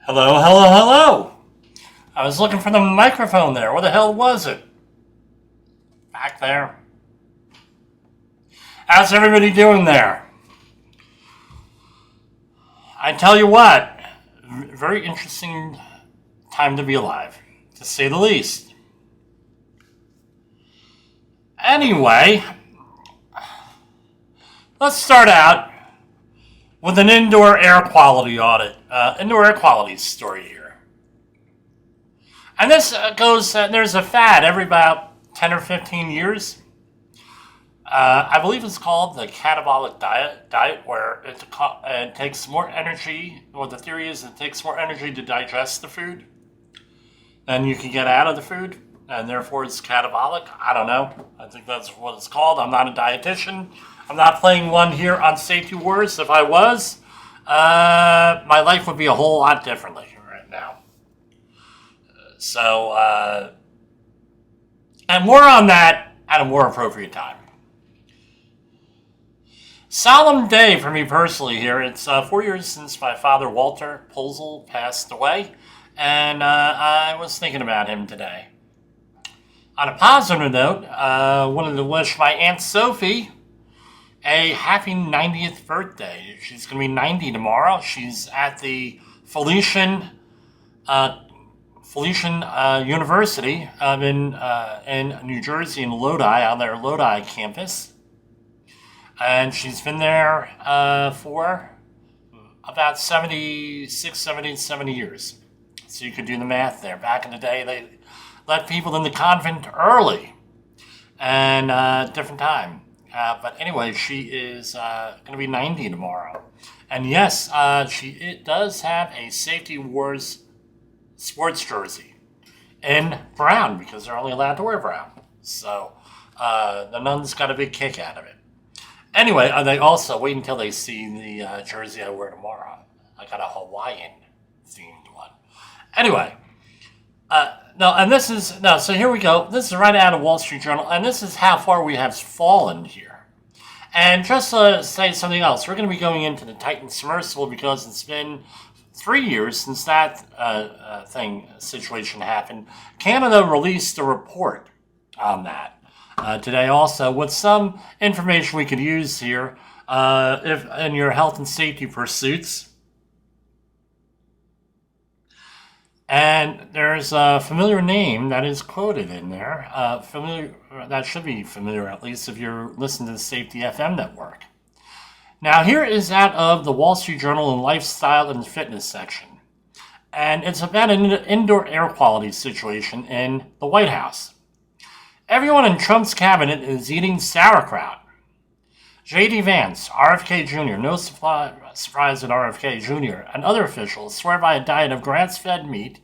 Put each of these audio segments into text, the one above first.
Hello, hello, hello. I was looking for the microphone there. Where the hell was it? Back there. How's everybody doing there? I tell you what, very interesting time to be alive, to say the least. Anyway, let's start out with an indoor air quality audit, indoor air quality story here. And this goes, there's a fad every about 10 or 15 years. I believe it's called the catabolic diet, where it takes more energy. Well, the theory is it takes more energy to digest the food than you can get out of the food, and therefore it's catabolic. I don't know. I think that's what it's called. I'm not a dietitian. I'm not playing one here on Safety Wars. If I was, my life would be a whole lot differently right now. And more on that at a more appropriate time. Solemn day for me personally here. It's 4 years since my father, Walter Polzel, passed away, and I was thinking about him today. On a positive note, I wanted to wish my Aunt Sophie a happy 90th birthday. She's going to be 90 tomorrow. She's at the Felician University in New Jersey, in Lodi, on their Lodi campus. And she's been there for about 70 years. So you could do the math there. Back in the day, they let people in the convent early and different time. But anyway, she is going to be 90 tomorrow. And yes, she does have a Safety Wars sports jersey in brown, because they're only allowed to wear brown. So the nuns got a big kick out of it. Anyway, they also wait until they see the jersey I wear tomorrow. I got a Hawaiian-themed one. Anyway, so here we go. This is right out of Wall Street Journal, and this is how far we have fallen here. And just to say something else, we're going to be going into the Titan Submersible because it's been 3 years since that situation happened. Canada released a report on that today also, with some information we could use here if in your health and safety pursuits. And there's a familiar name that is quoted in there. That should be familiar, at least if you're listening to the Safety FM network. Now, here is out of the Wall Street Journal and Lifestyle and Fitness section. And it's about an indoor air quality situation in the White House. Everyone in Trump's cabinet is eating sauerkraut. J.D. Vance, RFK Jr., no surprise at RFK Jr., and other officials swear by a diet of grass-fed meat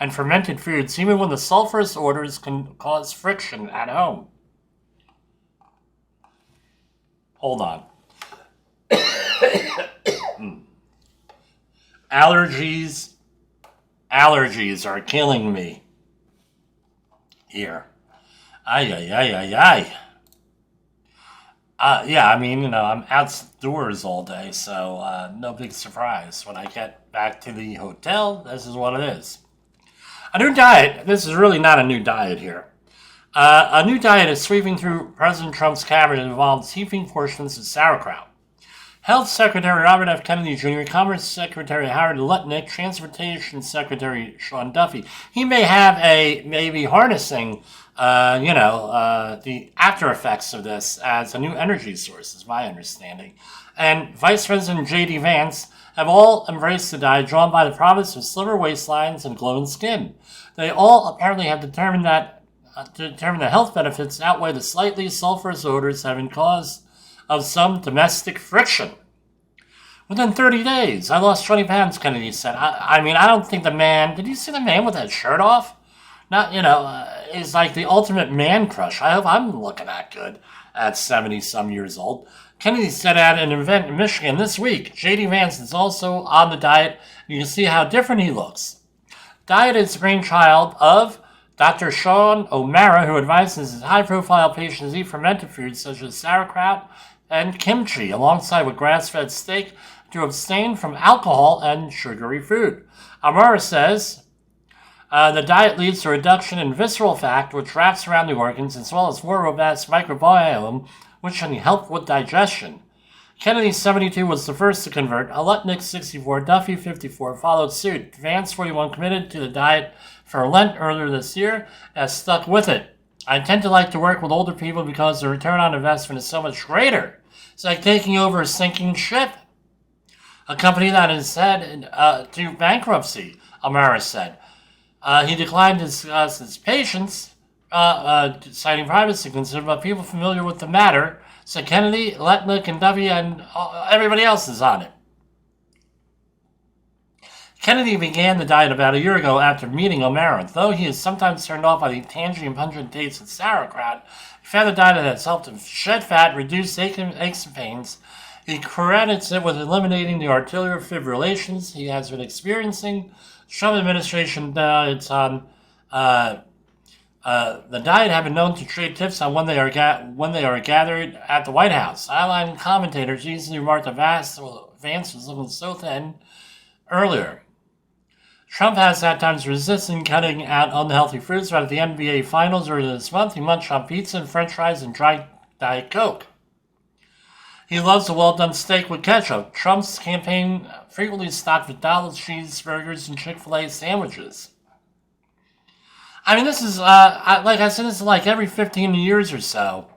and fermented foods, even when the sulfurous odors can cause friction at home. Hold on. Allergies are killing me here. Ay. Yeah, I mean, I'm outdoors all day, so no big surprise. When I get back to the hotel, this is what it is. A new diet. This is really not a new diet here. A new diet is sweeping through President Trump's cabinet and involves heaping portions of sauerkraut. Health Secretary Robert F. Kennedy Jr., Commerce Secretary Howard Lutnick, Transportation Secretary Sean Duffy. He may be harnessing, the after effects of this as a new energy source, is my understanding. And Vice President J.D. Vance have all embraced the diet drawn by the promise of slimmer waistlines and glowing skin. They all apparently have determined that the health benefits outweigh the slightly sulfurous odors having caused of some domestic friction. Within 30 days, I lost 20 pounds, Kennedy said. I don't think the man... Did you see the man with that shirt off? Is like the ultimate man crush. I hope I'm looking that good at 70-some years old. Kennedy said at an event in Michigan this week, J.D. Vance is also on the diet. You can see how different he looks. Diet is the brainchild of Dr. Sean O'Mara, who advises his high-profile patients eat fermented foods such as sauerkraut and kimchi, alongside with grass-fed steak, to abstain from alcohol and sugary food. Amara says, the diet leads to a reduction in visceral fat, which wraps around the organs, as well as more robust microbiome, which can help with digestion. Kennedy, 72, was the first to convert. Alutnik, 64, Duffy, 54, followed suit. Vance, 41, committed to the diet for Lent earlier this year, has stuck with it. I tend to like to work with older people because the return on investment is so much greater. It's like taking over a sinking ship. A company that is headed to bankruptcy, Amara said. He declined to discuss his patients, citing privacy concerns, but people familiar with the matter said Kennedy, Letnick, and Duffy, and everybody else is on it. Kennedy began the diet about a year ago after meeting O'Mara. Though he is sometimes turned off by the tangy and pungent taste of sauerkraut, he found the diet that has helped him shed fat, reduce aches and pains. He credits it with eliminating the arterial fibrillations he has been experiencing. Trump administration diets on the diet have been known to trade tips on when they are gathered at the White House. Sideline commentators usually remarked that Vance was looking so thin earlier. Trump has at times resisted cutting out unhealthy foods, but at the NBA Finals earlier this month, he munched on pizza and french fries and dry Diet Coke. He loves a well-done steak with ketchup. Trump's campaign frequently stocked McDonald's cheeseburgers and Chick-fil-A sandwiches. I mean, this is, like I said, this is like every 15 years or so,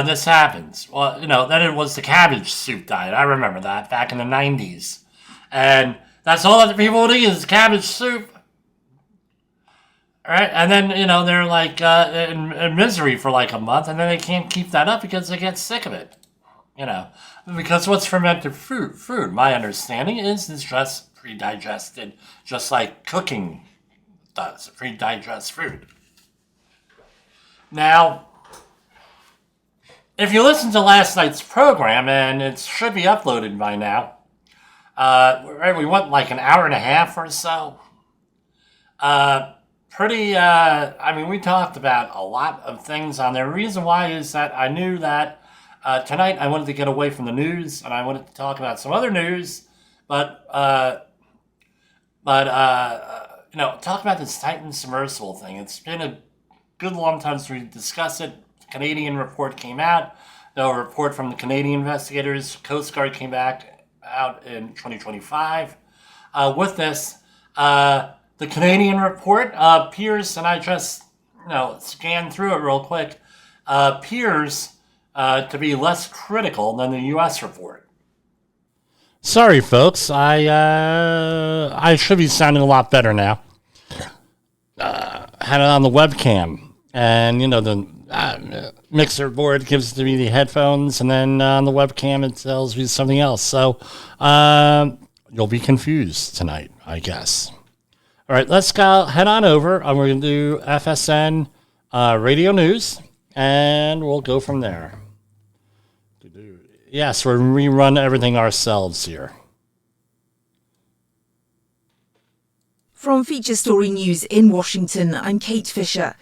this happens. Well, then it was the cabbage soup diet. I remember that back in the 90s. And that's all that the people would eat is cabbage soup. All right? And then, they're like in misery for like a month, and then they can't keep that up because they get sick of it. Because what's fermented food, my understanding is just pre-digested, just like cooking does, pre-digest food. Now, if you listen to last night's program, and it should be uploaded by now, we went like an hour and a half or so. We talked about a lot of things on there. The reason why is that I knew that tonight I wanted to get away from the news, and I wanted to talk about some other news, but talk about this Titan submersible thing. It's been a good long time since we discussed it. The Canadian report came out. The report from the Canadian investigators, Coast Guard came back out in 2025. With this, the Canadian report appears, and I just scanned through it real quick, appears to be less critical than the U.S. report. Sorry, folks. I should be sounding a lot better now. Had it on the webcam, and the mixer board gives me the headphones, and then on the webcam it tells me something else. So you'll be confused tonight, I guess. All right, let's head on over, and we're going to do FSN radio news, and we'll go from there. Yes, we're going to rerun everything ourselves here. From Feature Story News in Washington, I'm Kate Fisher.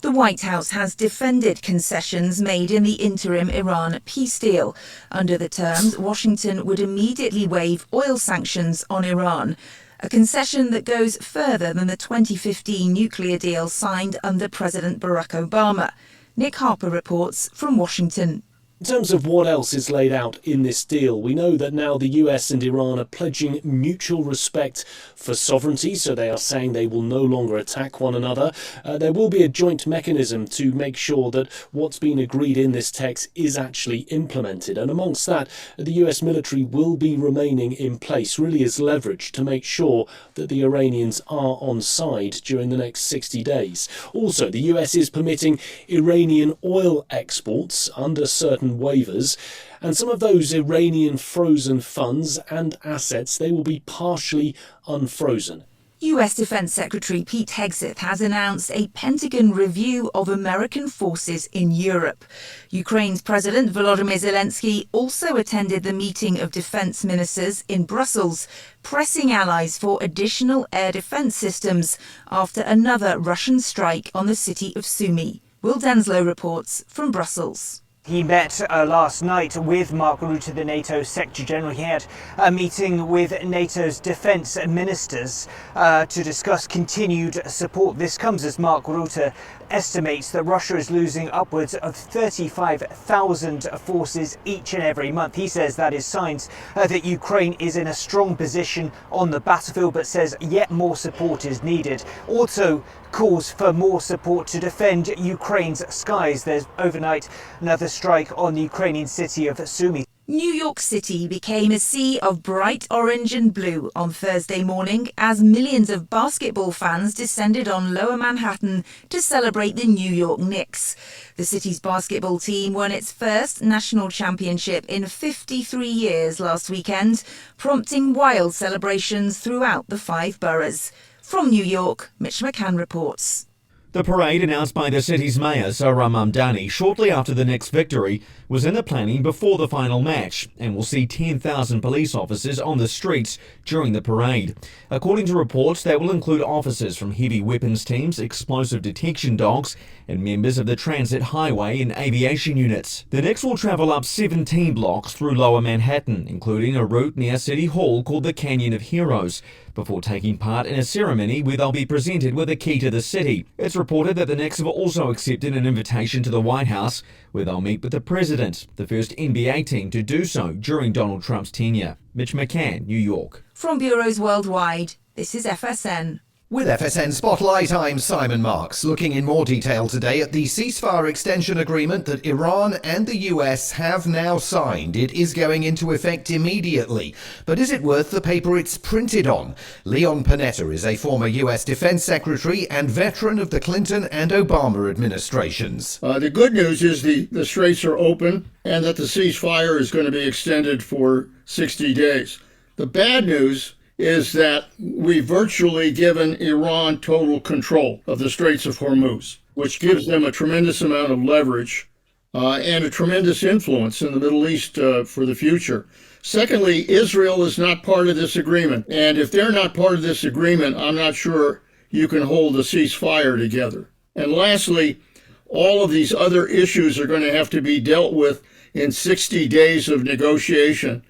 The White House has defended concessions made in the interim Iran peace deal. Under the terms, Washington would immediately waive oil sanctions on Iran, a concession that goes further than the 2015 nuclear deal signed under President Barack Obama. Nick Harper reports from Washington. In terms of what else is laid out in this deal, we know that now the US and Iran are pledging mutual respect for sovereignty, so they are saying they will no longer attack one another. There will be a joint mechanism to make sure that what's been agreed in this text is actually implemented. And amongst that, the US military will be remaining in place, really as leverage to make sure that the Iranians are on side during the next 60 days. Also, the US is permitting Iranian oil exports under certain waivers, and some of those Iranian frozen funds and assets, they will be partially unfrozen. US Defense Secretary Pete Hegseth has announced a Pentagon review of American forces in Europe. Ukraine's President Volodymyr Zelensky also attended the meeting of defense ministers in Brussels, pressing allies for additional air defense systems after another Russian strike on the city of Sumy. Will Denslow reports from Brussels. He met last night with Mark Rutte, the NATO Secretary General. He had a meeting with NATO's defence ministers to discuss continued support. This comes as Mark Rutte estimates that Russia is losing upwards of 35,000 forces each and every month. He says that is signs that Ukraine is in a strong position on the battlefield, but says yet more support is needed. Also calls for more support to defend Ukraine's skies. There's overnight another strike on the Ukrainian city of Sumy. New York City became a sea of bright orange and blue on Thursday morning as millions of basketball fans descended on Lower Manhattan to celebrate the New York Knicks. The city's basketball team won its first national championship in 53 years last weekend, prompting wild celebrations throughout the 5 boroughs. From New York, Mitch McCann reports. The parade, announced by the city's mayor, Zohran Mamdani, shortly after the Knicks' victory, was in the planning before the final match and will see 10,000 police officers on the streets during the parade. According to reports, they will include officers from heavy weapons teams, explosive detection dogs, and members of the transit, highway and aviation units. The Knicks will travel up 17 blocks through Lower Manhattan, including a route near City Hall called the Canyon of Heroes, before taking part in a ceremony where they'll be presented with a key to the city. It's reported that the Knicks have also accepted an invitation to the White House, where they'll meet with the president, the first NBA team to do so during Donald Trump's tenure. Mitch McCann, New York. From bureaus worldwide, this is FSN. With FSN Spotlight, I'm Simon Marks, looking in more detail today at the ceasefire extension agreement that Iran and the US have now signed. It is going into effect immediately. But is it worth the paper it's printed on? Leon Panetta is a former US Defense Secretary and veteran of the Clinton and Obama administrations. The good news is the straits are open and that the ceasefire is going to be extended for 60 days. The bad news is that we've virtually given Iran total control of the Straits of Hormuz, which gives them a tremendous amount of leverage and a tremendous influence in the Middle East for the future. Secondly, Israel is not part of this agreement. And if they're not part of this agreement, I'm not sure you can hold a ceasefire together. And lastly, all of these other issues are going to have to be dealt with in 60 days of negotiation.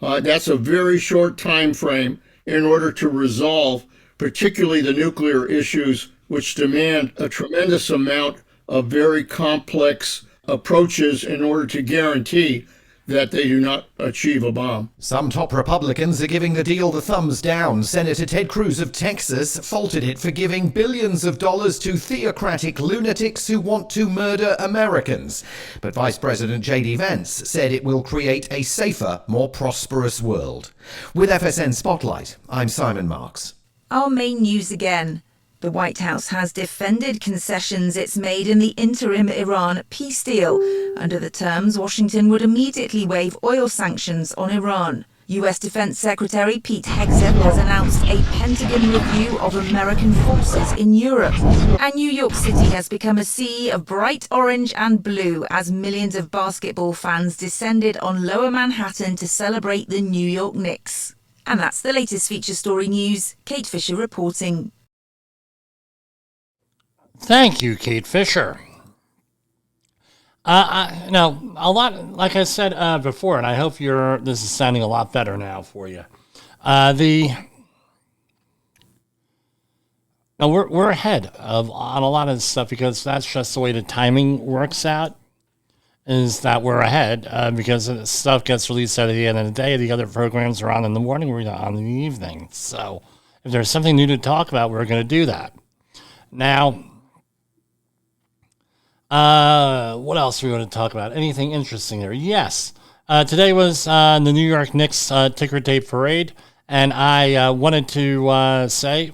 That's a very short time frame in order to resolve particularly the nuclear issues, which demand a tremendous amount of very complex approaches in order to guarantee that they do not achieve a bomb. Some top Republicans are giving the deal the thumbs down. Senator Ted Cruz of Texas faulted it for giving billions of dollars to theocratic lunatics who want to murder Americans. But Vice President J.D. Vance said it will create a safer, more prosperous world. With FSN Spotlight, I'm Simon Marks. Our main news again. The White House has defended concessions it's made in the interim Iran peace deal. Under the terms, Washington would immediately waive oil sanctions on Iran. US Defense Secretary Pete Hegseth has announced a Pentagon review of American forces in Europe. And New York City has become a sea of bright orange and blue as millions of basketball fans descended on Lower Manhattan to celebrate the New York Knicks. And that's the latest feature story news. Kate Fisher reporting. Thank you, Kate Fisher. A lot, like I said before, and I hope this is sounding a lot better now for you. We're ahead on a lot of this stuff because that's just the way the timing works out. Is that we're ahead because the stuff gets released at the end of the day. The other programs are on in the morning. We're on in the evening. So if there's something new to talk about, we're going to do that. Now. What else are we going to talk about? Anything interesting there? Yes. Today was the New York Knicks ticker tape parade, and I wanted to say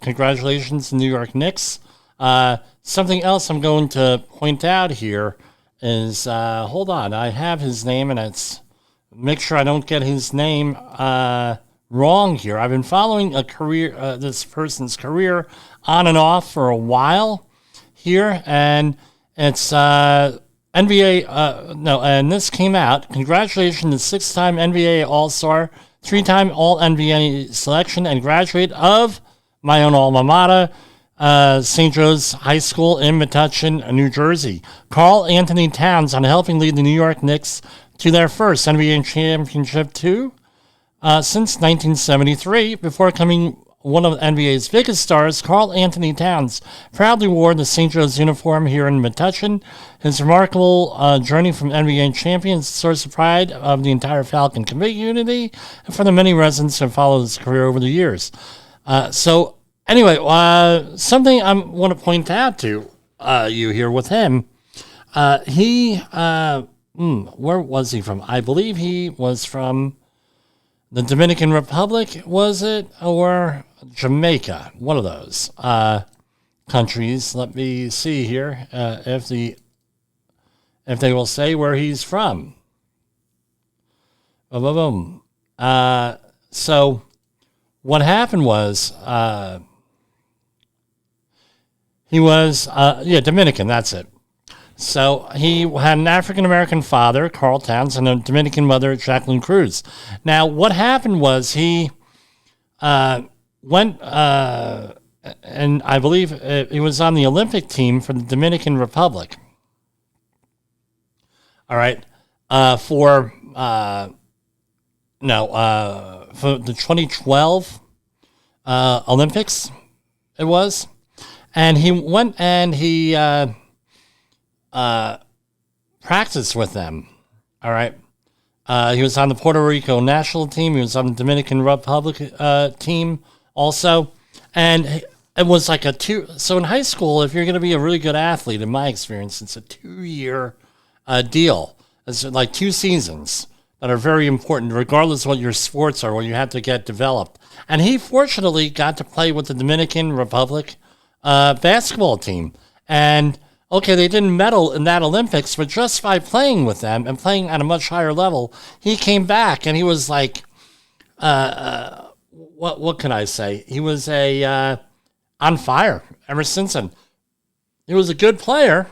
congratulations to New York Knicks. Something else I'm going to point out here is, hold on, I have his name, and it's, make sure I don't get his name wrong here. I've been following this person's career on and off for a while here, and it's NBA, and this came out. Congratulations to 6-time NBA All-Star, 3-time All-NBA selection, and graduate of my own alma mater, St. Joe's High School in Metuchen, New Jersey. Karl Anthony Towns on helping lead the New York Knicks to their first NBA championship since 1973. Before becoming one of NBA's biggest stars, Karl Anthony Towns proudly wore the St. Joe's uniform here in Metuchen. His remarkable journey from NBA champion is a source of pride of the entire Falcon community and for the many residents who have followed his career over the years. Anyway, something I want to point out to you here with him, where was he from? I believe he was from the Dominican Republic, was it? Or Jamaica, one of those countries. Let me see here if they will say where he's from. So what happened was he was Dominican. That's it. So he had an African-American father, Karl Towns, and a Dominican mother, Jacqueline Cruz. Now, what happened was he went, and I believe he was on the Olympic team for the Dominican Republic. All right. For the 2012 Olympics, it was. And he went and he practiced with them. All right. He was on the Puerto Rico national team. He was on the Dominican Republic team also. And it was like so in high school, if you're going to be a really good athlete, in my experience, it's a 2-year deal. It's like 2 seasons that are very important, regardless of what your sports are, where you have to get developed. And he fortunately got to play with the Dominican Republic basketball team. And okay, they didn't medal in that Olympics, but just by playing with them and playing at a much higher level, he came back and he was like, what can I say? He was on fire ever since then. He was a good player.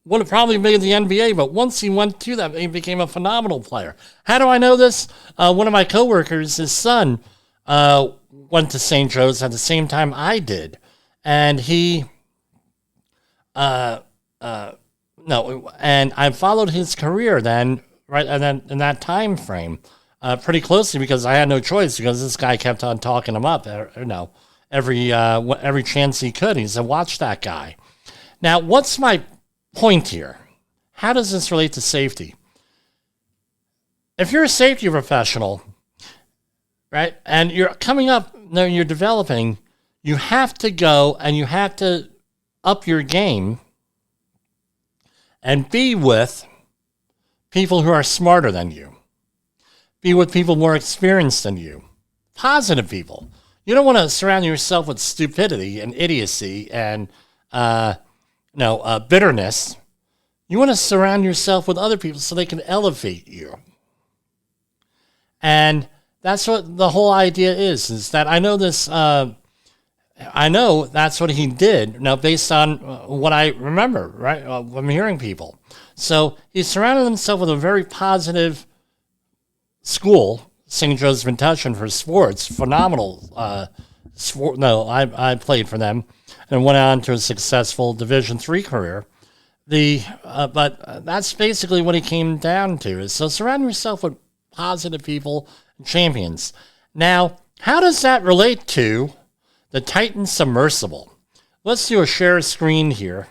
Would have probably made the NBA, but once he went to that, he became a phenomenal player. How do I know this? One of my coworkers, his son, went to St. Joe's at the same time I did, and he, and I followed his career then, right, and then in that time frame, pretty closely because I had no choice because this guy kept on talking him up, every chance he could. He said, "Watch that guy." Now, what's my point here? How does this relate to safety? If you're a safety professional, right, and you're coming up, you're developing, you have to go and you have to up your game and be with people who are smarter than you. Be with people more experienced than you. Positive people. You don't want to surround yourself with stupidity and idiocy and bitterness. You want to surround yourself with other people so they can elevate you. And that's what the whole idea is that I know this, I know that's what he did. Now, based on what I remember, right, I'm hearing people. So he surrounded himself with a very positive school, St. Joe's Metuchen for sports, phenomenal sport. No, I played for them and went on to a successful Division III career. But that's basically what he came down to. Is so surround yourself with positive people, champions. Now, how does that relate to the Titan Submersible? Let's do a share screen here.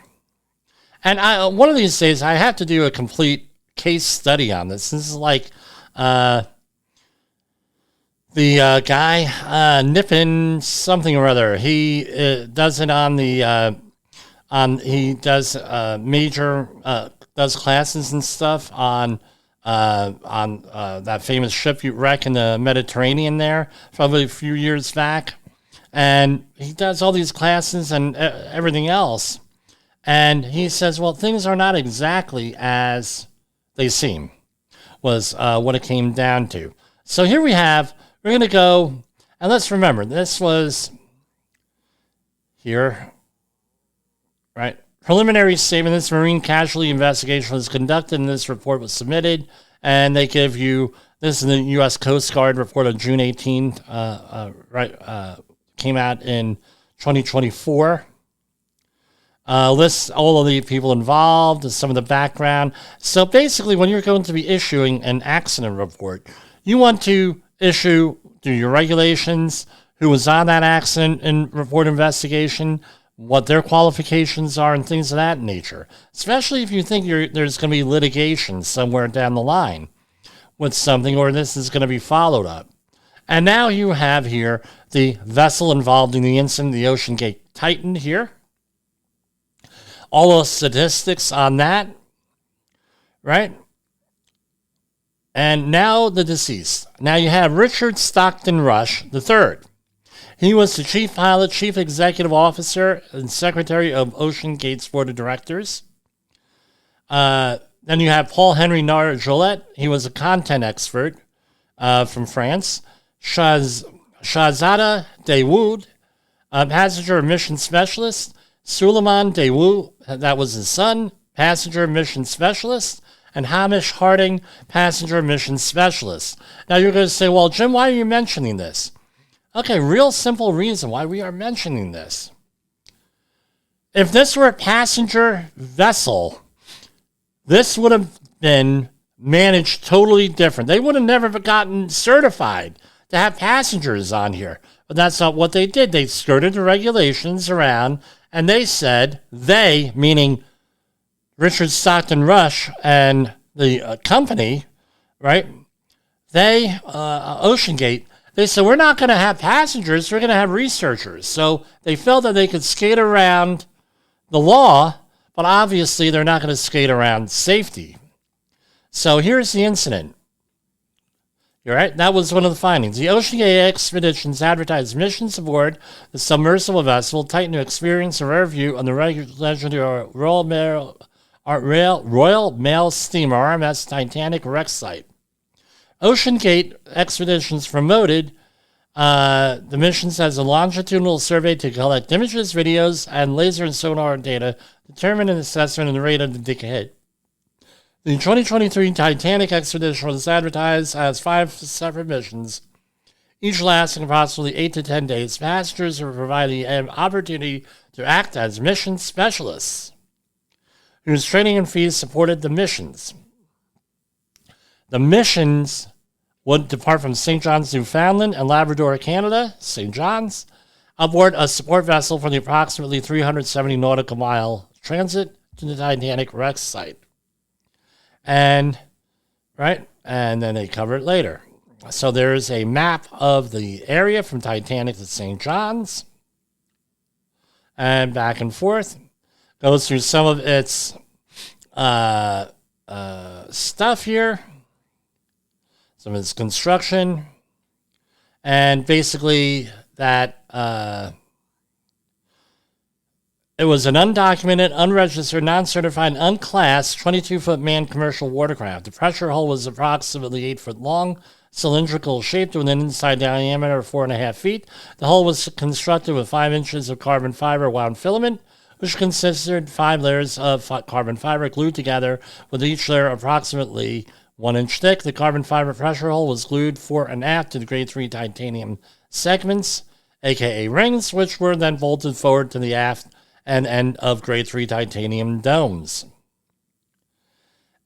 And one of these days, I have to do a complete case study on this. This is like the guy, Nippon something or other. He does it on the... he does does classes and stuff on that famous shipwreck in the Mediterranean there, probably a few years back. And he does all these classes and everything else. And he says, well, things are not exactly as they seem, was what it came down to. So here we're going to go, and let's remember, this was here, right? Preliminary statement, this marine casualty investigation was conducted and this report was submitted. And they give you, this is the U.S. Coast Guard report of June 18th, came out in 2024. lists all of the people involved and some of the background. So basically, when you're going to be issuing an accident report, you want to issue through your regulations who was on that accident and report investigation, what their qualifications are, and things of that nature. Especially if you think there's going to be litigation somewhere down the line with something, or this is going to be followed up. And now you have here the vessel involved in the incident, the OceanGate Titan here. All those statistics on that, right? And now the deceased. Now you have Richard Stockton Rush III. He was the chief pilot, chief executive officer, and secretary of OceanGate's board of directors. Then you have Paul Henry Nar-Jolette. He was a content expert from France. Shahzada Dawood, passenger mission specialist. Suleiman Dawood, that was his son, passenger mission specialist. And Hamish Harding, passenger mission specialist. Now you're going to say, well, Jim, why are you mentioning this? Okay, real simple reason why we are mentioning this. If this were a passenger vessel, this would have been managed totally different. They would have never gotten certified to have passengers on here. But that's not what they did. They skirted the regulations around, and they said, they, meaning Richard Stockton Rush and the company, right? They, OceanGate, they said, we're not going to have passengers, we're going to have researchers. So they felt that they could skate around the law, but obviously they're not going to skate around safety. So here's the incident. You're right, that was one of the findings. The OceanGate expeditions advertised missions aboard the submersible vessel Titan to experience a rare view on the legendary Royal Mail steamer RMS Titanic wreck site. OceanGate expeditions promoted the missions as a longitudinal survey to collect images, videos, and laser and sonar data, determine an assessment and the rate of the decay. The 2023 Titanic expedition was advertised as 5 separate missions, each lasting approximately 8 to 10 days. Passengers were provided an opportunity to act as mission specialists, whose training and fees supported the missions. The missions would depart from St. John's, Newfoundland and Labrador, Canada, St. John's, aboard a support vessel for the approximately 370 nautical mile transit to the Titanic wreck site. And, right, and then they cover it later. So there's a map of the area from Titanic to St. John's, and back and forth. Goes through some of its stuff here, some of its construction, and basically that it was an undocumented, unregistered, non-certified, unclassed 22-foot manned commercial watercraft. The pressure hull was approximately 8 foot long, cylindrical shaped with an inside diameter of 4.5 feet. The hull was constructed with 5 inches of carbon fiber wound filament, which consisted 5 layers of carbon fiber glued together, with each layer approximately 1 inch thick. The carbon fiber pressure hull was glued fore and aft to the grade 3 titanium segments, aka rings, which were then bolted forward to the aft and end of grade 3 titanium domes.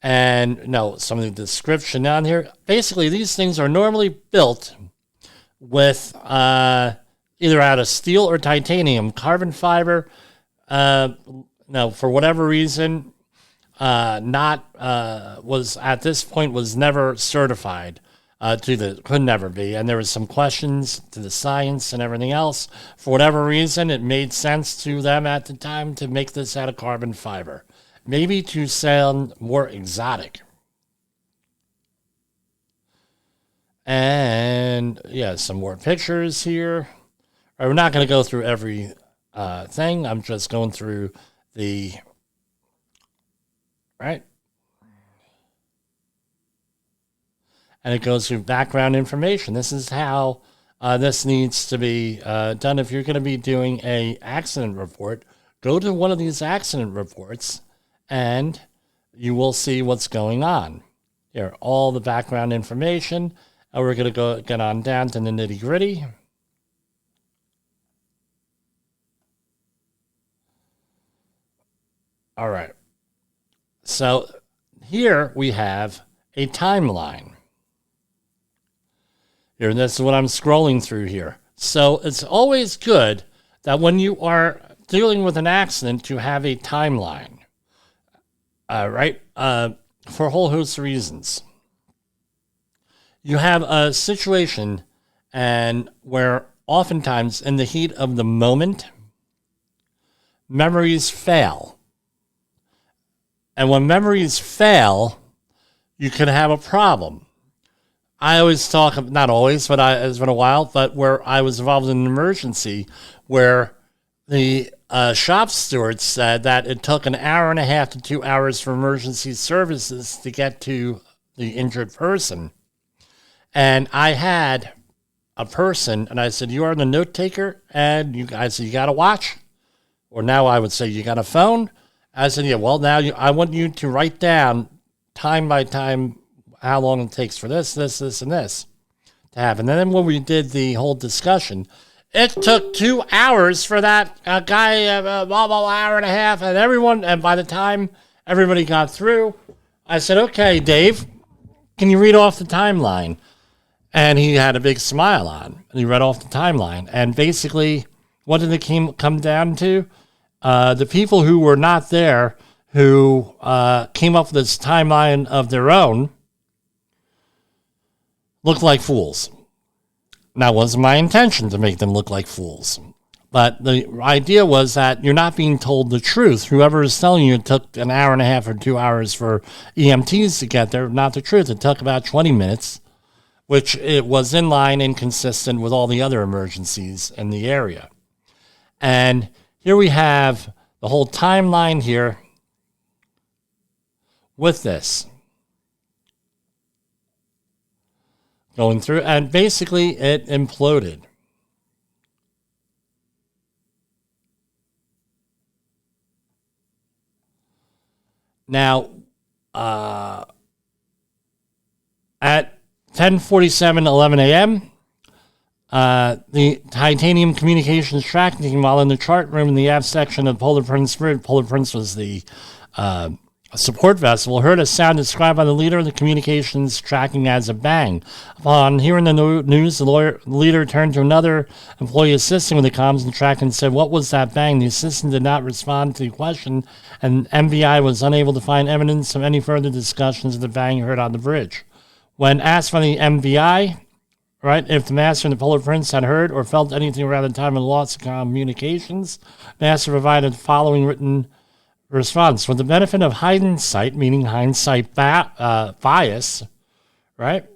And no, some of the description on here. Basically, these things are normally built with either out of steel or titanium. Carbon fiber, no, for whatever reason, was at this point was never certified. Could never be, and there was some questions to the science and everything else. For whatever reason, it made sense to them at the time to make this out of carbon fiber, maybe to sound more exotic. And yeah, some more pictures here. All right, we're not going to go through every thing. I'm just going through the right. And it goes through background information. This is how this needs to be done. If you're going to be doing an accident report, go to one of these accident reports and you will see what's going on. Here, all the background information. We're going to get on down to the nitty gritty. All right. So here we have a timeline. Here, this is what I'm scrolling through here. So it's always good that when you are dealing with an accident to have a timeline, right? For a whole host of reasons. You have a situation and where oftentimes in the heat of the moment, memories fail. And when memories fail, you can have a problem. I always talk, not always, but it's been a while, but where I was involved in an emergency where the shop steward said that it took an hour and a half to 2 hours for emergency services to get to the injured person. And I had a person, and I said, you are the note taker, and I said, you got a watch? Or now I would say, you got a phone? I said, yeah, well, now I want you to write down time by time how long it takes for this, and this to happen. And then when we did the whole discussion, it took 2 hours for that guy, hour and a half, and by the time everybody got through, I said, okay, Dave, can you read off the timeline? And he had a big smile on, and he read off the timeline. And basically, what did it come down to? The people who were not there, who came up with this timeline of their own, looked like fools. Now, it wasn't my intention to make them look like fools. But the idea was that you're not being told the truth. Whoever is telling you it took an hour and a half or 2 hours for EMTs to get there, not the truth. It took about 20 minutes, which it was in line and consistent with all the other emergencies in the area. And here we have the whole timeline here with this. Going through, and basically it imploded. Now, at 10:11 a.m., the Titanium Communications tracking team, while in the chart room in the aft section of Polar Prince Bridge, Polar Prince was the support vessel, heard a sound described by the leader of the communications tracking as a bang. Upon hearing the news, the leader turned to another employee assisting with the comms and track and said, "What was that bang?" The assistant did not respond to the question, and MVI was unable to find evidence of any further discussions of the bang heard on the bridge. When asked by the MVI, right, if the master and the Polar Prince had heard or felt anything around the time of the loss of communications, master provided the following written response. With the benefit of hindsight, meaning hindsight bias, right?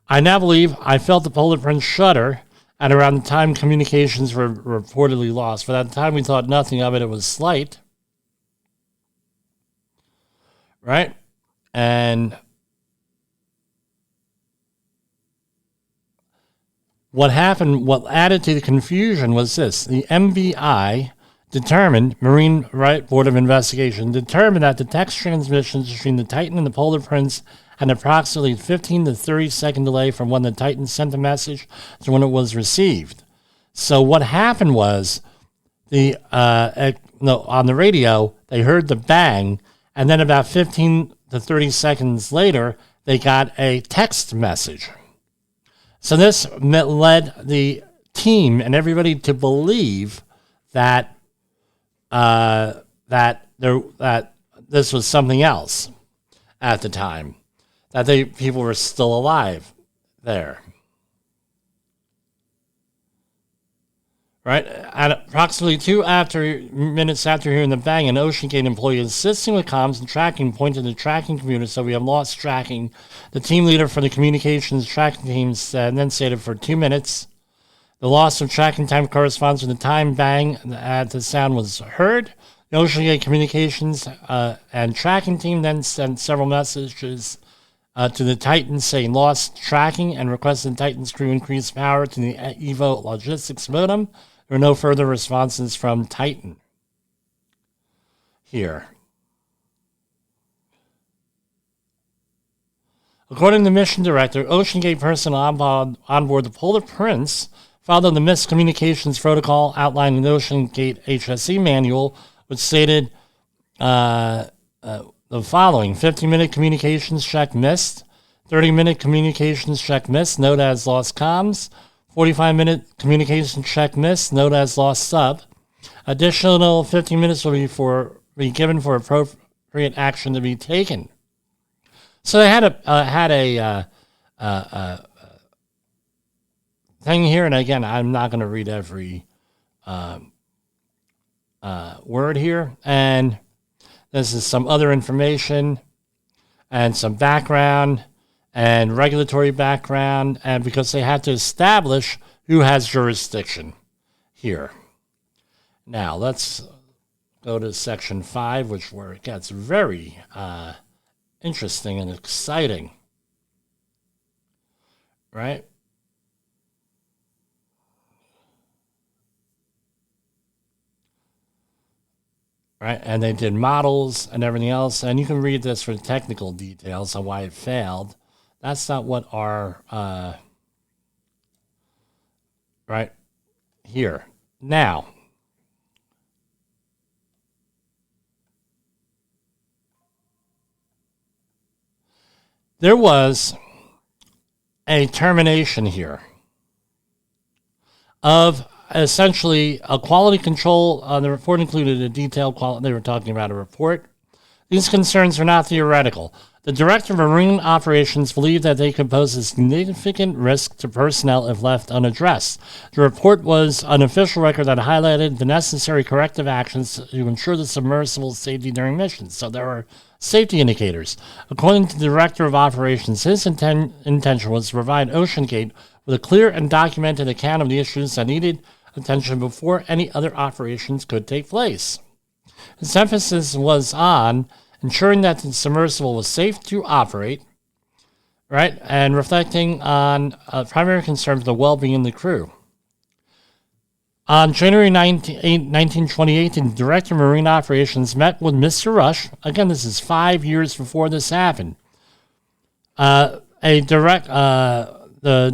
I now believe I felt the Polar Prince shudder at around the time communications were reportedly lost. But at the time we thought nothing of it. It was slight. Right? And what happened, what added to the confusion was this. The MVI determined, Marine Board of Investigation, determined that the text transmissions between the Titan and the Polar Prince had approximately 15 to 30 second delay from when the Titan sent the message to when it was received. So what happened was, on the radio, they heard the bang, and then about 15 to 30 seconds later, they got a text message. So this led the team and everybody to believe that that this was something else at the time, that people were still alive there. Right? At approximately 2 minutes after hearing the bang, an OceanGate employee assisting with comms and tracking pointed to the tracking computer, so we have lost tracking. The team leader for the communications tracking team then stated for 2 minutes. The loss of tracking time corresponds to the time bang the sound was heard. The OceanGate communications and tracking team then sent several messages to the Titan saying lost tracking and requested the Titan's crew increase power to the Evo logistics modem. There were no further responses from Titan here. According to the mission director, OceanGate personnel on board the Polar Prince followed the miscommunications protocol outlined in the OceanGate HSE manual, which stated the following: 50-minute communications check missed, 30-minute communications check missed, note as lost comms, 45-minute communication check missed, note as lost sub. Additional 15 minutes will be given for appropriate action to be taken. So they had a thing here, and again, I'm not going to read every word here. And this is some other information and some background and regulatory background, and because they had to establish who has jurisdiction here. Now, let's go to section 5, where it gets very interesting and exciting. Right? Right? And they did models and everything else, and you can read this for technical details on why it failed. That's not what our right here. Now, there was a termination here of essentially a quality control. The report included a detailed quality. They were talking about a report. These concerns are not theoretical. The director of marine operations believed that they could pose a significant risk to personnel if left unaddressed. The report was an official record that highlighted the necessary corrective actions to ensure the submersible's safety during missions. So there were safety indicators. According to the director of operations, his intention was to provide OceanGate with a clear and documented account of the issues that needed attention before any other operations could take place. His emphasis was on ensuring that the submersible was safe to operate, right, and reflecting on primary concern for the well-being of the crew. On January 19, 1928, the Director of Marine Operations met with Mr. Rush. Again, this is 5 years before this happened. The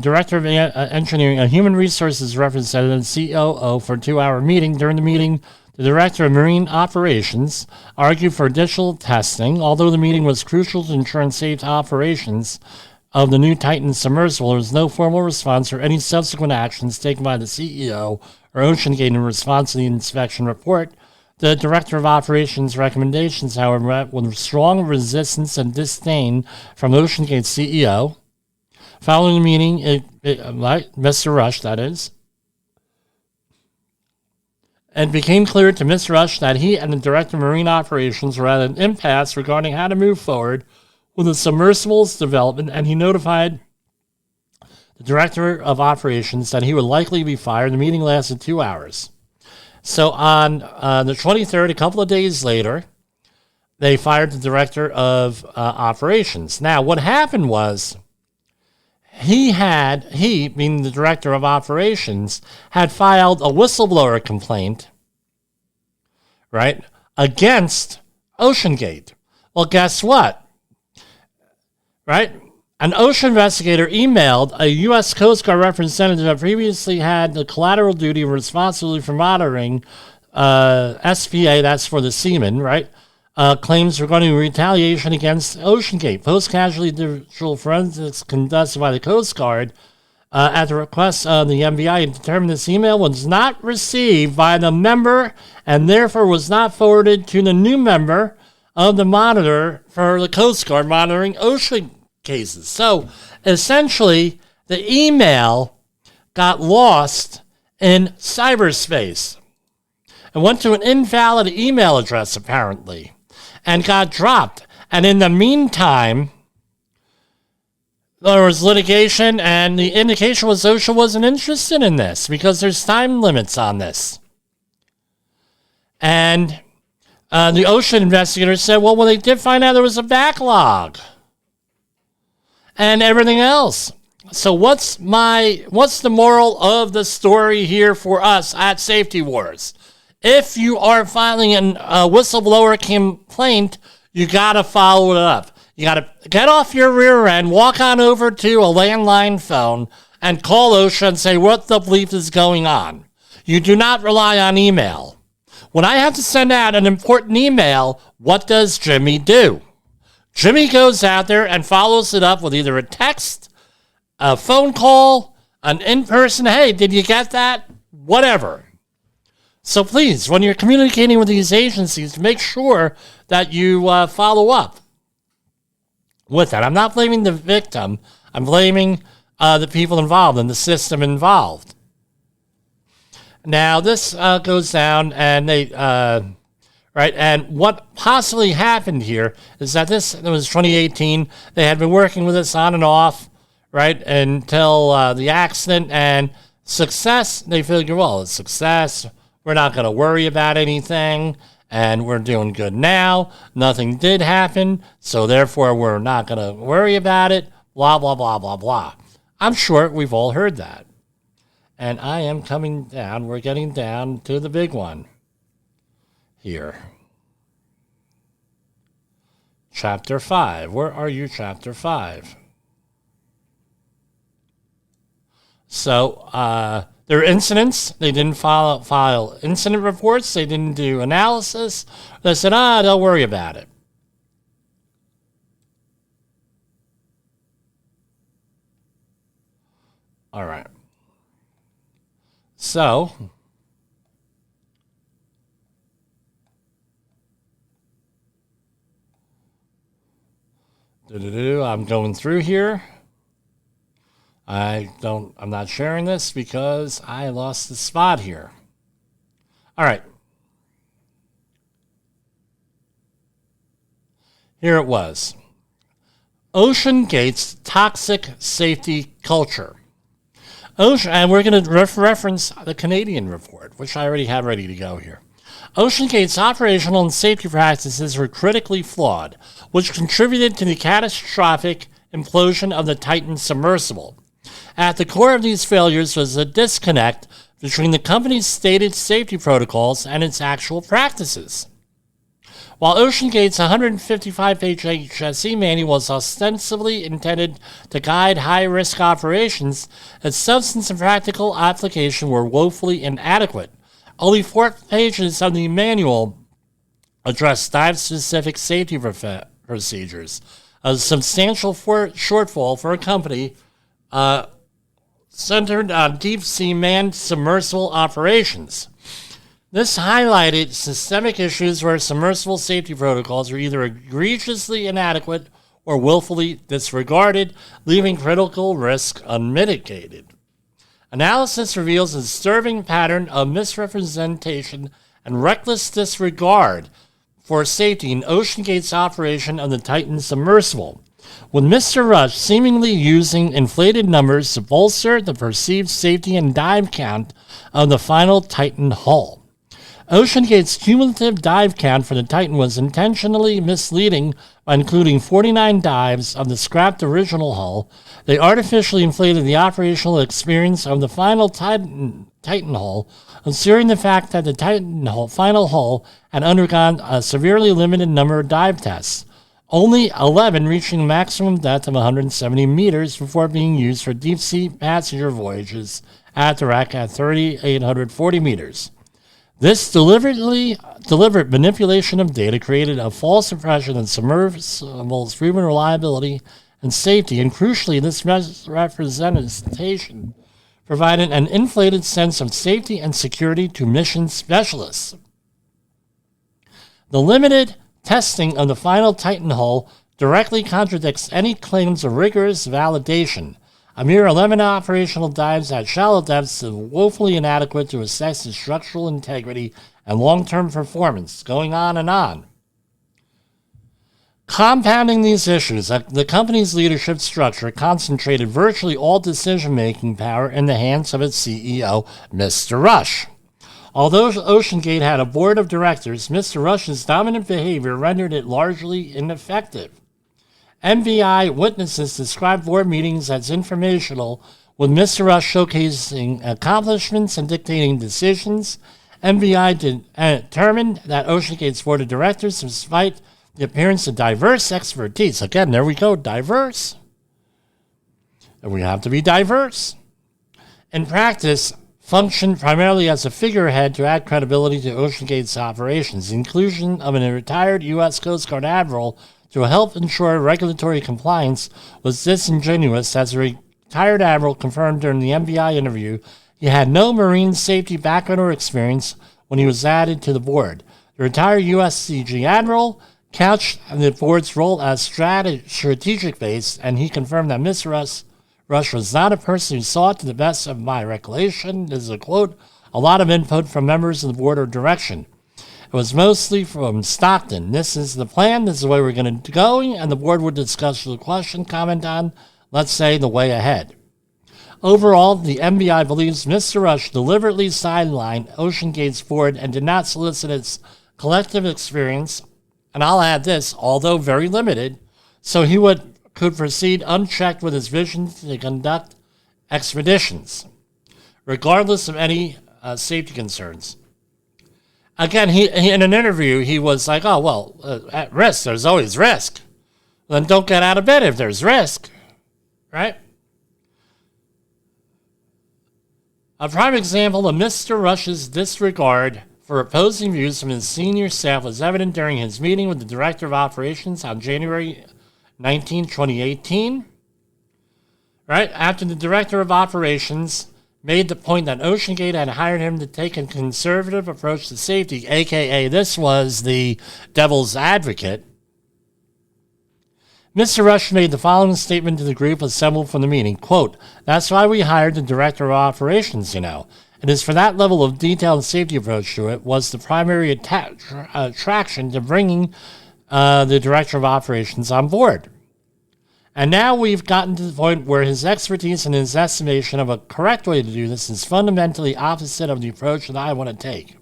Director of Engineering, a Human Resources representative, COO, for a 2-hour meeting. During the meeting, the Director of Marine Operations argued for additional testing. Although the meeting was crucial to ensuring safe operations of the new Titan submersible, there was no formal response or any subsequent actions taken by the CEO or OceanGate in response to the inspection report. The Director of Operations' recommendations, however, met with strong resistance and disdain from OceanGate's CEO. Following the meeting, Mr. Rush, that is, it became clear to Mr. Rush that he and the Director of Marine Operations were at an impasse regarding how to move forward with the submersible's development, and he notified the Director of Operations that he would likely be fired. The meeting lasted 2 hours. So on the 23rd, a couple of days later, they fired the Director of Operations. Now, what happened was he, being the Director of Operations, had filed a whistleblower complaint, right, against OceanGate. Well, guess what? Right? An ocean investigator emailed a U.S. Coast Guard representative that previously had the collateral duty and responsibility for monitoring SPA, that's for the seamen, right? Claims regarding retaliation against OceanGate. Post-casualty digital forensics conducted by the Coast Guard at the request of the MBI determined this email was not received by the member and therefore was not forwarded to the new member of the monitor for the Coast Guard monitoring ocean cases. So essentially, the email got lost in cyberspace and went to an invalid email address, apparently, and got dropped. And in the meantime, there was litigation, and the indication was OSHA wasn't interested in this because there's time limits on this. And the OSHA investigator said, well, they did find out there was a backlog and everything else. So what's the moral of the story here for us at Safety Wars? If you are filing a whistleblower complaint, you got to follow it up. You got to get off your rear end, walk on over to a landline phone, and call OSHA and say what the bleep is going on. You do not rely on email. When I have to send out an important email, what does Jimmy do? Jimmy goes out there and follows it up with either a text, a phone call, an in-person, hey, did you get that? Whatever. So please, when you're communicating with these agencies, make sure that you follow up with that. I'm not blaming the victim. I'm blaming the people involved and the system involved. Now, this goes down, and they, right, and what possibly happened here is that it was 2018. They had been working with us on and off, right, until the accident, and success, they figure, well, it's success. We're not going to worry about anything, and we're doing good now. Nothing did happen, so therefore we're not going to worry about it, blah, blah, blah, blah, blah. I'm sure we've all heard that. And I am coming down. We're getting down to the big one here. Chapter 5. Where are you, Chapter 5? So, there are incidents. They didn't file incident reports. They didn't do analysis. They said, don't worry about it. All right. So, I'm going through here. I'm not sharing this because I lost the spot here. All right. Here it was. OceanGate's toxic safety culture. And we're going to reference the Canadian report, which I already have ready to go here. OceanGate's operational and safety practices were critically flawed, which contributed to the catastrophic implosion of the Titan submersible. At the core of these failures was a disconnect between the company's stated safety protocols and its actual practices. While OceanGate's 155-page HSE manual was ostensibly intended to guide high-risk operations, its substance and practical application were woefully inadequate. Only 4 pages of the manual addressed dive-specific safety procedures, a substantial shortfall for a company centered on deep-sea manned submersible operations. This highlighted systemic issues where submersible safety protocols were either egregiously inadequate or willfully disregarded, leaving critical risk unmitigated. Analysis reveals a disturbing pattern of misrepresentation and reckless disregard for safety in OceanGate's operation of the Titan submersible, with Mr. Rush seemingly using inflated numbers to bolster the perceived safety and dive count of the final Titan hull. OceanGate's cumulative dive count for the Titan was intentionally misleading by including 49 dives of the scrapped original hull. They artificially inflated the operational experience of the final Titan hull, obscuring the fact that the final hull had undergone a severely limited number of dive tests, only 11 reaching a maximum depth of 170 meters before being used for deep-sea passenger voyages at the wreck at 3,840 meters. This deliberate manipulation of data created a false impression of submersible's proven reliability and safety, and crucially, this misrepresentation provided an inflated sense of safety and security to mission specialists. The limited testing of the final Titan hull directly contradicts any claims of rigorous validation. A mere 11 operational dives at shallow depths is woefully inadequate to assess the structural integrity and long-term performance, going on and on. Compounding these issues, the company's leadership structure concentrated virtually all decision-making power in the hands of its CEO, Mr. Rush. Although OceanGate had a board of directors, Mr. Rush's dominant behavior rendered it largely ineffective. MVI witnesses described board meetings as informational, with Mr. Rush showcasing accomplishments and dictating decisions. MVI determined that OceanGate's board of directors, despite the appearance of diverse expertise, again, there we go, diverse, and we have to be diverse, in practice, functioned primarily as a figurehead to add credibility to OceanGate's operations. The inclusion of a retired U.S. Coast Guard admiral to help ensure regulatory compliance was disingenuous, as a retired admiral confirmed during the MBI interview he had no marine safety background or experience when he was added to the board. The retired USCG admiral couched the board's role as strategic-based, and he confirmed that Mr. Rush was not a person who sought, to the best of my recollection, this is a quote, a lot of input from members of the board or direction. It was mostly from Stockton. This is the plan, this is the way we're going to go, and the board would discuss the question, comment on, let's say, the way ahead. Overall, the MBI believes Mr. Rush deliberately sidelined OceanGate's board and did not solicit its collective experience, and I'll add this, although very limited, so he could proceed unchecked with his vision to conduct expeditions, regardless of any safety concerns. Again, he in an interview, he was like, oh, well, at risk, there's always risk. Then don't get out of bed if there's risk, right? A prime example of Mr. Rush's disregard for opposing views from his senior staff was evident during his meeting with the Director of Operations on January 19, 2018. Right after the Director of Operations made the point that OceanGate had hired him to take a conservative approach to safety, aka this was the devil's advocate, Mr. Rush made the following statement to the group assembled from the meeting, quote, "That's why we hired the Director of Operations, you know. It is for that level of detail and safety approach to it was the primary attraction to bringing the Director of Operations on board. And now we've gotten to the point where his expertise and his estimation of a correct way to do this is fundamentally opposite of the approach that I want to take."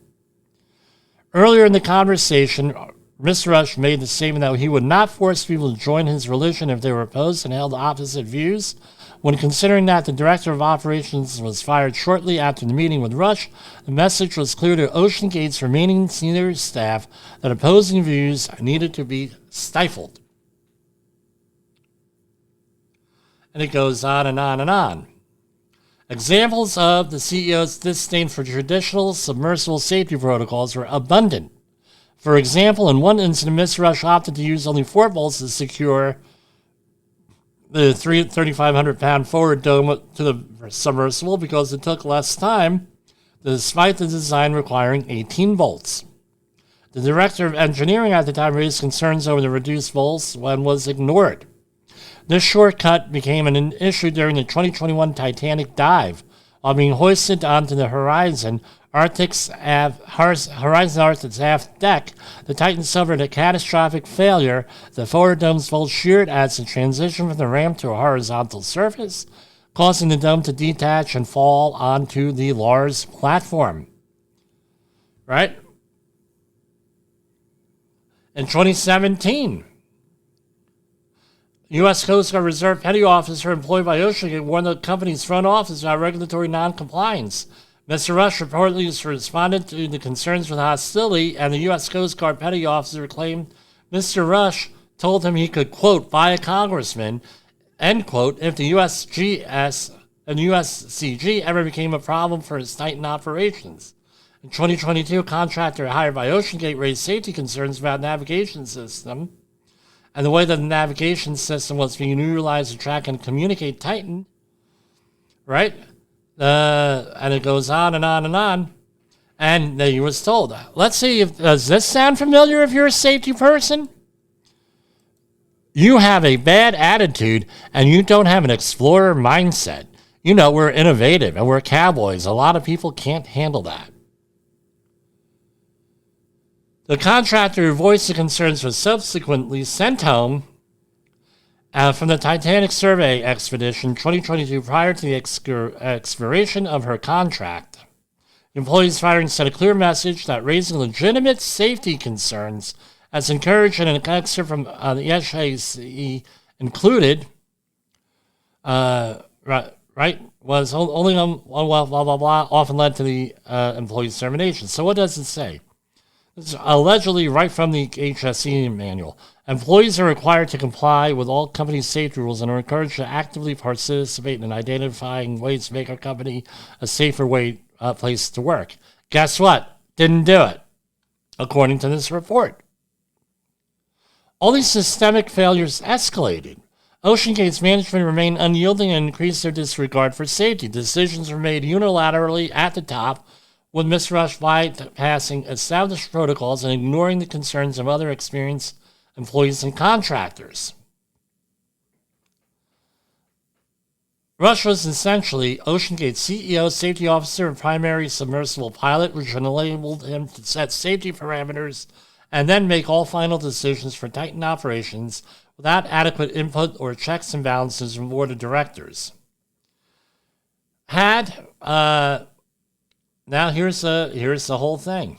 Earlier in the conversation, Mr. Rush made the statement that he would not force people to join his religion if they were opposed and held opposite views. When considering that the Director of Operations was fired shortly after the meeting with Rush, the message was clear to OceanGate's remaining senior staff that opposing views needed to be stifled. And it goes on and on and on. Examples of the CEO's disdain for traditional submersible safety protocols were abundant. For example, in one incident, Mr. Rush opted to use only 4 bolts to secure the 3,500-pound forward dome to the submersible because it took less time, despite the design requiring 18 bolts. The Director of Engineering at the time raised concerns over the reduced bolts when was ignored. This shortcut became an issue during the 2021 Titanic dive. While being hoisted onto the Horizon Arctic's aft deck, the Titan suffered a catastrophic failure. The forward dome's bolts sheared as it transitioned from the ramp to a horizontal surface, causing the dome to detach and fall onto the Lars platform. Right? In 2017, U.S. Coast Guard Reserve Petty Officer employed by OceanGate warned the company's front office about regulatory noncompliance. Mr. Rush reportedly responded to the concerns with hostility, and the U.S. Coast Guard Petty Officer claimed Mr. Rush told him he could, quote, buy a congressman, end quote, if the USGS and USCG ever became a problem for his Titan operations. In 2022, a contractor hired by OceanGate raised safety concerns about navigation system and the way that the navigation system was being utilized to track and communicate Titan, right? And it goes on and on and on. And he was told, let's see, does this sound familiar if you're a safety person? You have a bad attitude and you don't have an explorer mindset. You know, we're innovative and we're cowboys. A lot of people can't handle that. The contractor who voiced the concerns was subsequently sent home from the Titanic survey expedition 2022 prior to the expiration of her contract. The employee's firing sent a clear message that raising legitimate safety concerns, as encouraged in an excerpt from the SAC included, was only blah, blah, blah, often led to the employee's termination. So what does it say? It's allegedly right from the HSE manual. Employees are required to comply with all company safety rules and are encouraged to actively participate in identifying ways to make our company a safer place to work. Guess what? Didn't do it, according to this report. All these systemic failures escalated. OceanGate's management remained unyielding and increased their disregard for safety. Decisions were made unilaterally at the top, with Mr. Rush bypassing established protocols and ignoring the concerns of other experienced employees and contractors. Rush was essentially OceanGate's CEO, safety officer, and primary submersible pilot, which enabled him to set safety parameters and then make all final decisions for Titan operations without adequate input or checks and balances from board of directors. Now here's the whole thing.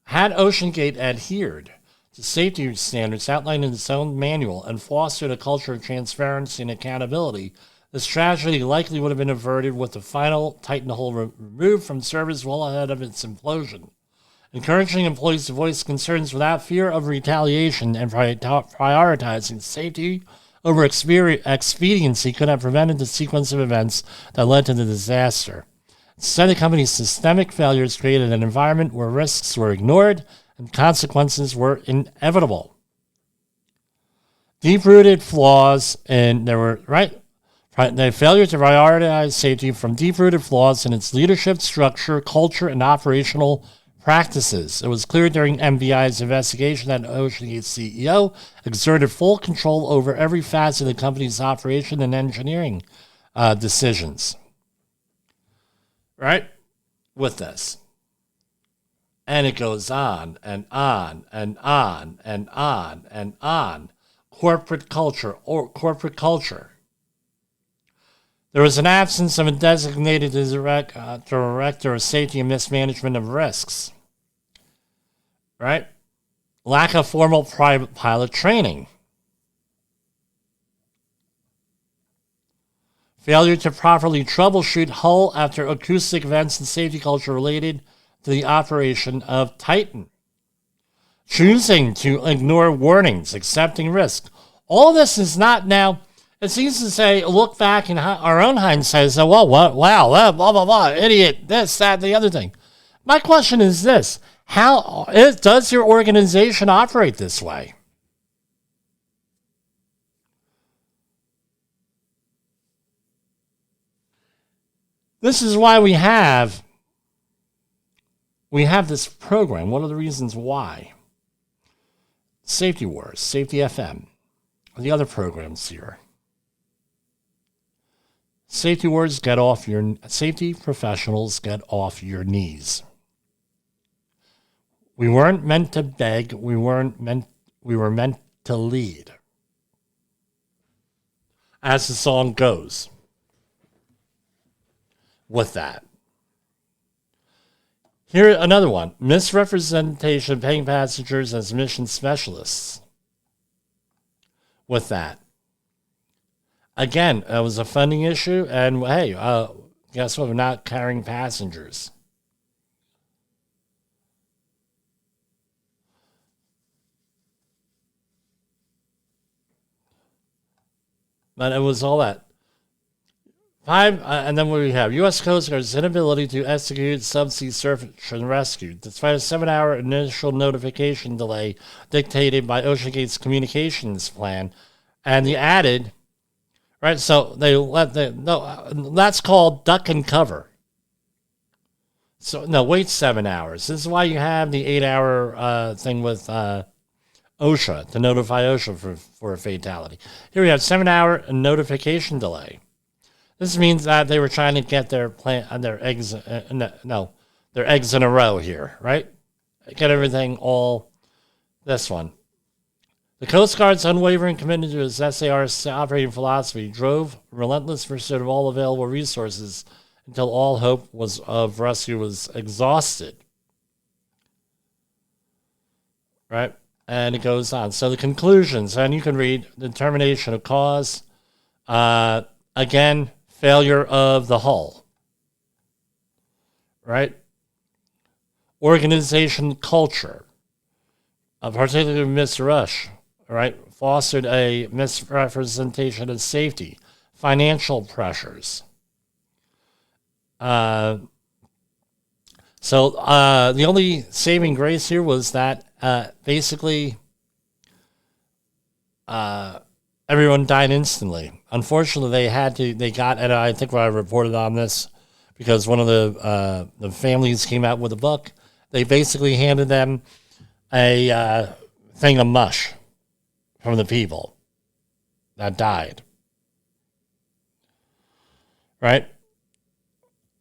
Had OceanGate adhered to safety standards outlined in its own manual and fostered a culture of transparency and accountability, this tragedy likely would have been averted with the final Titan hull removed from service well ahead of its implosion. Encouraging employees to voice concerns without fear of retaliation and prioritizing safety over expediency could have prevented the sequence of events that led to the disaster. Instead, the company's systemic failures created an environment where risks were ignored and consequences were inevitable. Deep-rooted flaws in the failure to prioritize safety from deep-rooted flaws in its leadership, structure, culture, and operational practices. It was clear during MVI's investigation that OceanGate's CEO exerted full control over every facet of the company's operation and engineering decisions. Right? With this. And it goes on and on and on and on and on. Corporate culture. There was an absence of a designated director of safety and mismanagement of risks. Right? Lack of formal private pilot training. Failure to properly troubleshoot hull after acoustic events and safety culture related to the operation of Titan. Choosing to ignore warnings, accepting risk. All this is not now. It's easy to say, look back in our own hindsight and say, well, what? Wow, blah, blah, blah, idiot, this, that, the other thing. My question is this. How does your organization operate this way? This is why we have this program. One of the reasons why. Safety Wars, Safety FM, the other programs here. Safety professionals get off your knees. We weren't meant to beg, we were meant to lead. As the song goes. With that. Here, another one. Misrepresentation of paying passengers as mission specialists. With that. Again, it was a funding issue, and hey, guess what? We're not carrying passengers. But it was all that. And then what we have, U.S. Coast Guard's inability to execute subsea search and rescue, despite a 7-hour initial notification delay dictated by OceanGate's communications plan, and the added, right? So that's called duck and cover. So no, wait 7 hours. This is why you have the 8-hour thing with OSHA to notify OSHA for a fatality. Here we have 7-hour notification delay. This means that they were trying to get their eggs in a row here, right? Get everything all this one. The Coast Guard's unwavering commitment to its SAR's operating philosophy drove relentless pursuit of all available resources until all hope of rescue was exhausted. Right? And it goes on. So the conclusions, and you can read determination of cause. Again, failure of the hull, right? Organization culture, particularly Mr. Rush, right? Fostered a misrepresentation of safety, financial pressures, The only saving grace here was that basically everyone died instantly. Unfortunately, they got, and I think I reported on this because one of the families came out with a book. They basically handed them a thing of mush from the people that died. Right?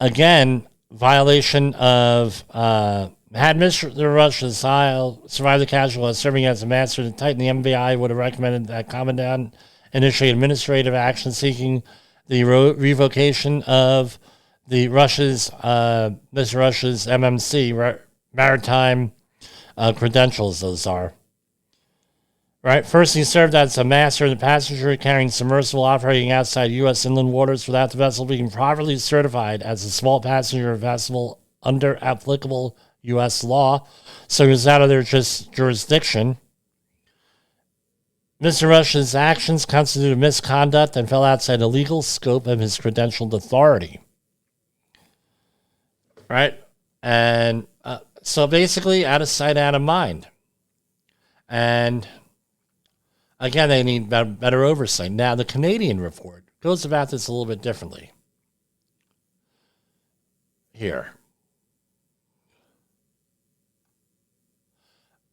Again, violation of had Mr. Rush survived the casualty while serving as a master of the Titan, the MBI would have recommended that Commandant initiate administrative action seeking the revocation of the Mr. Rush's MMC, maritime credentials, those are. Right. First, he served as a master of the passenger carrying submersible operating outside U.S. inland waters without the vessel being properly certified as a small passenger vessel under applicable U.S. law. So he was out of their jurisdiction. Mr. Rush's actions constituted misconduct and fell outside the legal scope of his credentialed authority. Right. And so basically, out of sight, out of mind. And again, they need better oversight. Now, the Canadian report goes about this a little bit differently. Here.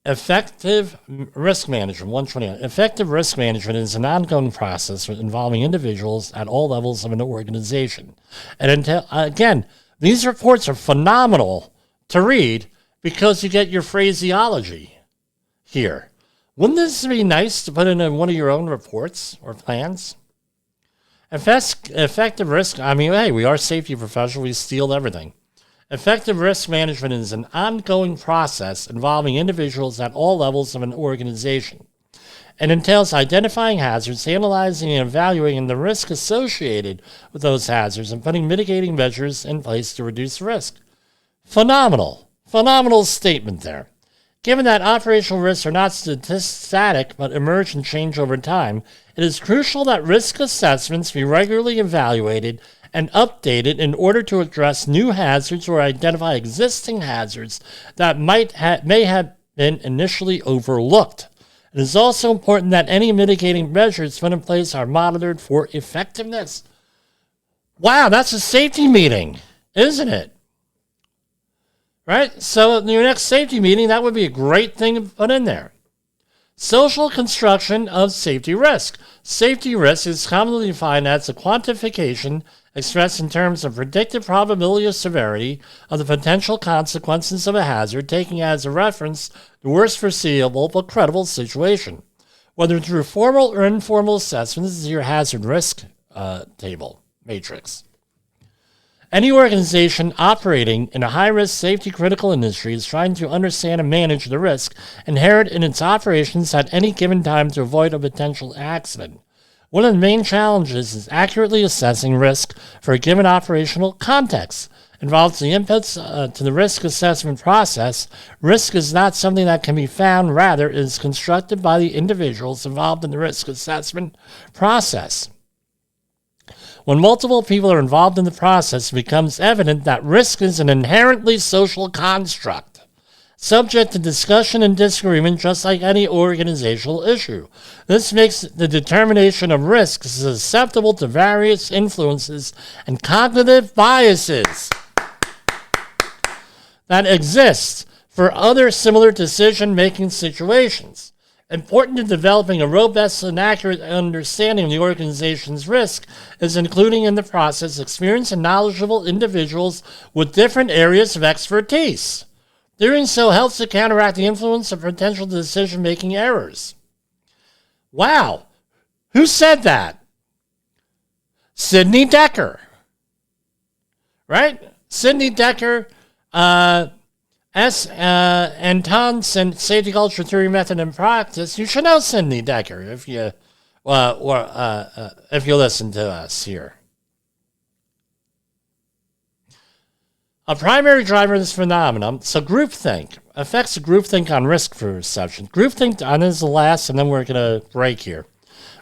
Effective risk management, 121. Effective risk management is an ongoing process involving individuals at all levels of an organization. And again, these reports are phenomenal to read because you get your phraseology here. Wouldn't this be nice to put in one of your own reports or plans? Effective risk, hey, we are safety professionals, we steal everything. Effective risk management is an ongoing process involving individuals at all levels of an organization. It entails identifying hazards, analyzing and evaluating the risk associated with those hazards, and putting mitigating measures in place to reduce risk. Phenomenal statement there. Given that operational risks are not static but emerge and change over time, it is crucial that risk assessments be regularly evaluated and updated in order to address new hazards or identify existing hazards that may have been initially overlooked. It is also important that any mitigating measures put in place are monitored for effectiveness. Wow, that's a safety meeting, isn't it? Right? So in your next safety meeting, that would be a great thing to put in there. Social construction of safety risk. Safety risk is commonly defined as a quantification expressed in terms of predicted probability of severity of the potential consequences of a hazard, taking as a reference the worst foreseeable but credible situation. Whether through formal or informal assessment, this is your hazard risk table matrix. Any organization operating in a high-risk, safety-critical industry is trying to understand and manage the risk inherent in its operations at any given time to avoid a potential accident. One of the main challenges is accurately assessing risk for a given operational context. Involves the inputs to the risk assessment process. Risk is not something that can be found, rather it is constructed by the individuals involved in the risk assessment process. When multiple people are involved in the process, it becomes evident that risk is an inherently social construct, subject to discussion and disagreement just like any organizational issue. This makes the determination of risk susceptible to various influences and cognitive biases that exist for other similar decision-making situations. Important in developing a robust and accurate understanding of the organization's risk is including in the process experienced and knowledgeable individuals with different areas of expertise. Doing so helps to counteract the influence of potential decision-making errors. Wow! Who said that? Sidney Dekker. Right? Sidney Dekker, Towns and Safety Culture Theory Method and Practice. You should know Sidney Dekker if you listen to us here. A primary driver of this phenomenon, so groupthink, affects groupthink on risk perception. Groupthink, and this is the last, and then we're going to break here.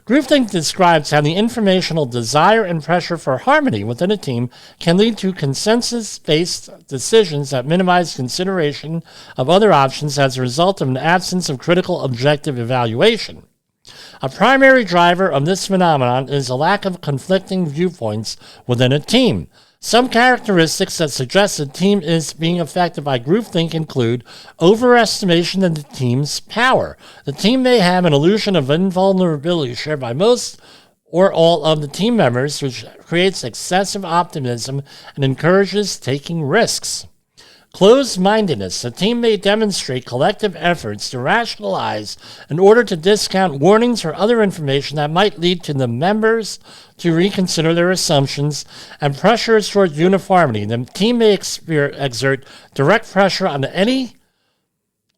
Groupthink describes how the informational desire and pressure for harmony within a team can lead to consensus-based decisions that minimize consideration of other options as a result of an absence of critical objective evaluation. A primary driver of this phenomenon is a lack of conflicting viewpoints within a team. Some characteristics that suggest a team is being affected by groupthink include overestimation of the team's power. The team may have an illusion of invulnerability shared by most or all of the team members, which creates excessive optimism and encourages taking risks. Closed-mindedness. The team may demonstrate collective efforts to rationalize in order to discount warnings or other information that might lead to the members to reconsider their assumptions, and pressures toward uniformity. The team may exert direct pressure on any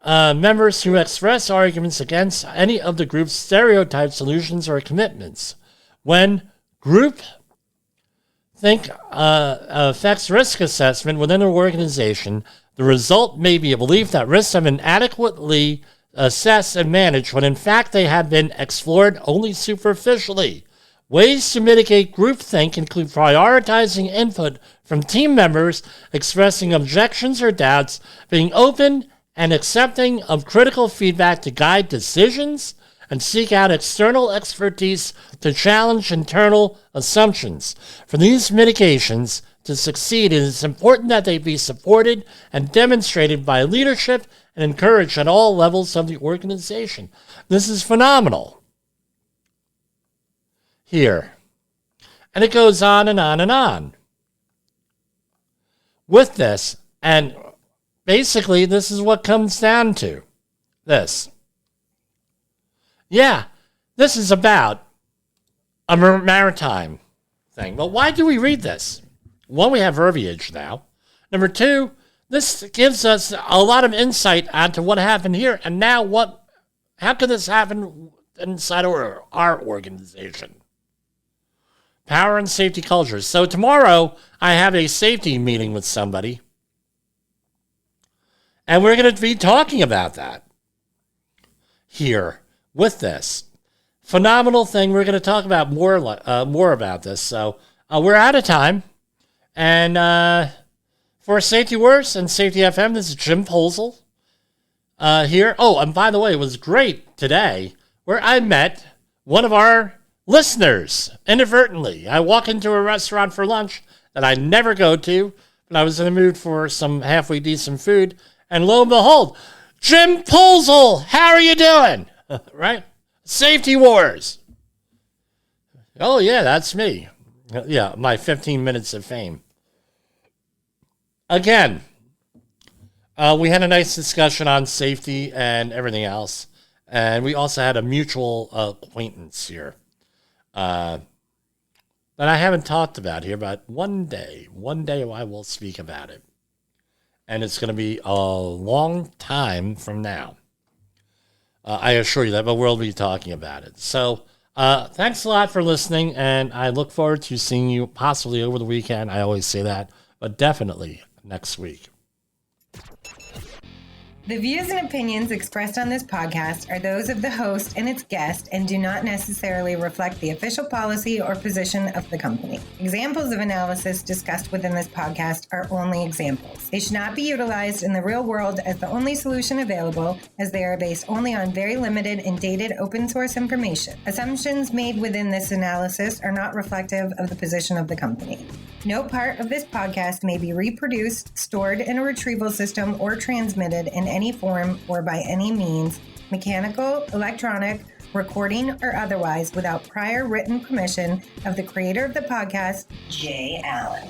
members who express arguments against any of the group's stereotypes, solutions, or commitments. When group think affects risk assessment within an organization, the result may be a belief that risks have been adequately assessed and managed when in fact they have been explored only superficially. Ways to mitigate groupthink include prioritizing input from team members, expressing objections or doubts, being open and accepting of critical feedback to guide decisions, and seek out external expertise to challenge internal assumptions. For these mitigations to succeed, it is important that they be supported and demonstrated by leadership and encouraged at all levels of the organization. This is phenomenal. Here. And it goes on and on and on. With this, and basically this is what comes down to this. Yeah, this is about a maritime thing. But why do we read this? One, we have verbiage now. Number two, this gives us a lot of insight onto what happened here. And now how could this happen inside our organization? Power and safety cultures. So tomorrow, I have a safety meeting with somebody. And we're going to be talking about that here. With this phenomenal thing, we're going to talk about more about this. So we're out of time. And for Safety Worse and Safety FM, this is Jim Posel here. Oh, and by the way, it was great today where I met one of our listeners inadvertently. I walk into a restaurant for lunch that I never go to, but I was in the mood for some halfway decent food. And lo and behold, Jim Posel, how are you doing? Right? Safety Wars. Oh, yeah, that's me. Yeah, my 15 minutes of fame. Again, we had a nice discussion on safety and everything else. And we also had a mutual acquaintance here that I haven't talked about here, but one day I will speak about it. And it's going to be a long time from now. I assure you that, but we'll be talking about it. So thanks a lot for listening, and I look forward to seeing you possibly over the weekend. I always say that, but definitely next week. The views and opinions expressed on this podcast are those of the host and its guest and do not necessarily reflect the official policy or position of the company. Examples of analysis discussed within this podcast are only examples. They should not be utilized in the real world as the only solution available, as they are based only on very limited and dated open source information. Assumptions made within this analysis are not reflective of the position of the company. No part of this podcast may be reproduced, stored in a retrieval system, or transmitted in any form or by any means, mechanical, electronic, recording, or otherwise, without prior written permission of the creator of the podcast, Jay Allen.